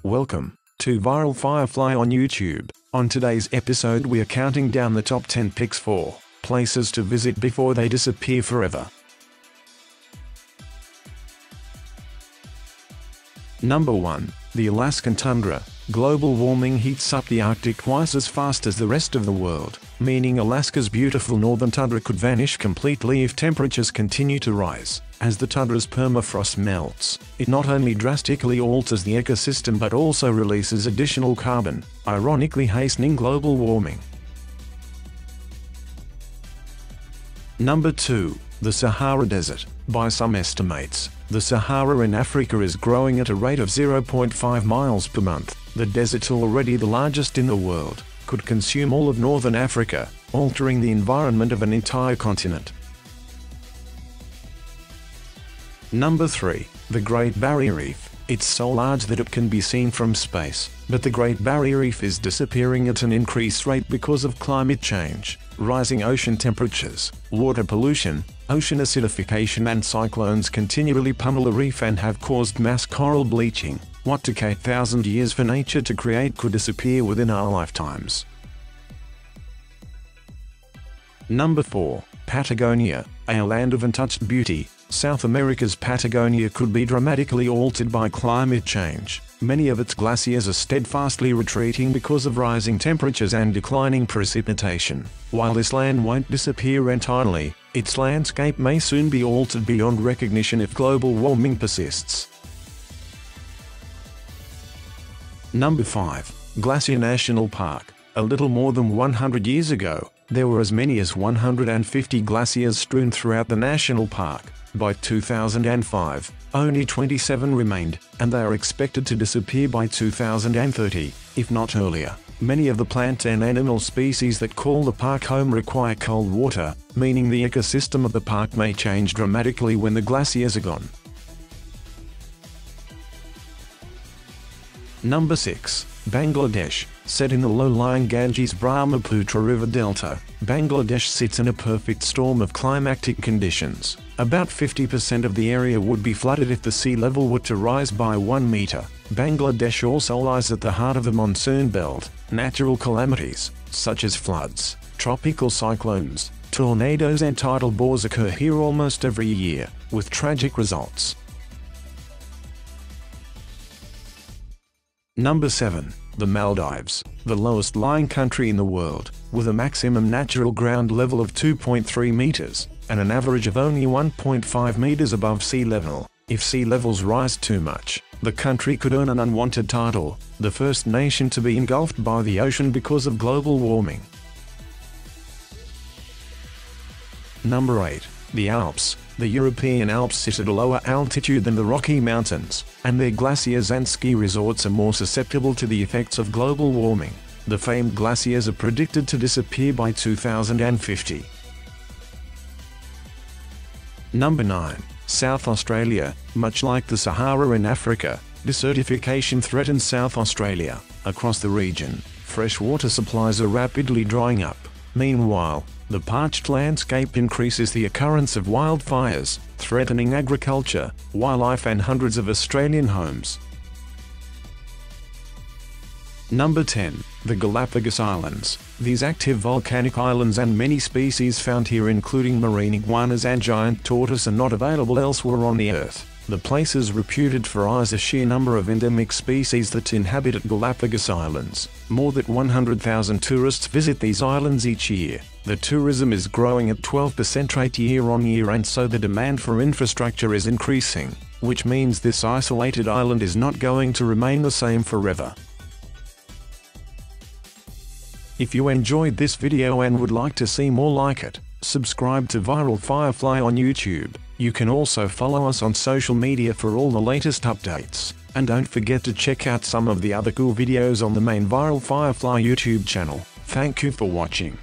Welcome to Viral Firefly on YouTube. On today's episode we are counting down the top 10 picks for places to visit before they disappear forever. Number 1. The Alaskan Tundra. Global warming heats up the Arctic twice as fast as the rest of the world, meaning Alaska's beautiful northern tundra could vanish completely if temperatures continue to rise. As the tundra's permafrost melts, it not only drastically alters the ecosystem but also releases additional carbon, ironically hastening global warming. Number 2. The Sahara Desert. By some estimates, the Sahara in Africa is growing at a rate of 0.5 miles per month. The desert, already the largest in the world, could consume all of northern Africa, altering the environment of an entire continent. Number 3. The Great Barrier Reef. It's so large that it can be seen from space, but the Great Barrier Reef is disappearing at an increased rate because of climate change, rising ocean temperatures, water pollution, ocean acidification and cyclones continually pummel the reef and have caused mass coral bleaching. What took 8,000 years for nature to create could disappear within our lifetimes. Number 4. Patagonia, a land of untouched beauty. South America's Patagonia could be dramatically altered by climate change. Many of its glaciers are steadfastly retreating because of rising temperatures and declining precipitation. While this land won't disappear entirely, its landscape may soon be altered beyond recognition if global warming persists. Number 5. Glacier National Park. A little more than 100 years ago, there were as many as 150 glaciers strewn throughout the national park. By 2005, only 27 remained, and they are expected to disappear by 2030, if not earlier. Many of the plant and animal species that call the park home require cold water, meaning the ecosystem of the park may change dramatically when the glaciers are gone. Number 6. Bangladesh. Set in the low-lying Ganges-Brahmaputra River Delta, Bangladesh sits in a perfect storm of climatic conditions. About 50% of the area would be flooded if the sea level were to rise by 1 meter. Bangladesh also lies at the heart of the monsoon belt. Natural calamities, such as floods, tropical cyclones, tornadoes and tidal bores occur here almost every year, with tragic results. Number 7. The Maldives, the lowest lying country in the world, with a maximum natural ground level of 2.3 meters, and an average of only 1.5 meters above sea level. If sea levels rise too much, the country could earn an unwanted title, the first nation to be engulfed by the ocean because of global warming. Number 8. The Alps. The European Alps sit at a lower altitude than the Rocky Mountains, and their glaciers and ski resorts are more susceptible to the effects of global warming. The famed glaciers are predicted to disappear by 2050. Number 9. South Australia. Much like the Sahara in Africa, desertification threatens South Australia. Across the region, fresh water supplies are rapidly drying up. Meanwhile, the parched landscape increases the occurrence of wildfires, threatening agriculture, wildlife and hundreds of Australian homes. Number 10. The Galapagos Islands. These active volcanic islands and many species found here including marine iguanas and giant tortoise are not available elsewhere on the Earth. The place is reputed for the sheer number of endemic species that inhabit at Galapagos Islands. More than 100,000 tourists visit these islands each year. The tourism is growing at 12% rate year on year, and so the demand for infrastructure is increasing, which means this isolated island is not going to remain the same forever. If you enjoyed this video and would like to see more like it, subscribe to Viral Firefly on YouTube. You can also follow us on social media for all the latest updates. And don't forget to check out some of the other cool videos on the main Viral Firefly YouTube channel. Thank you for watching.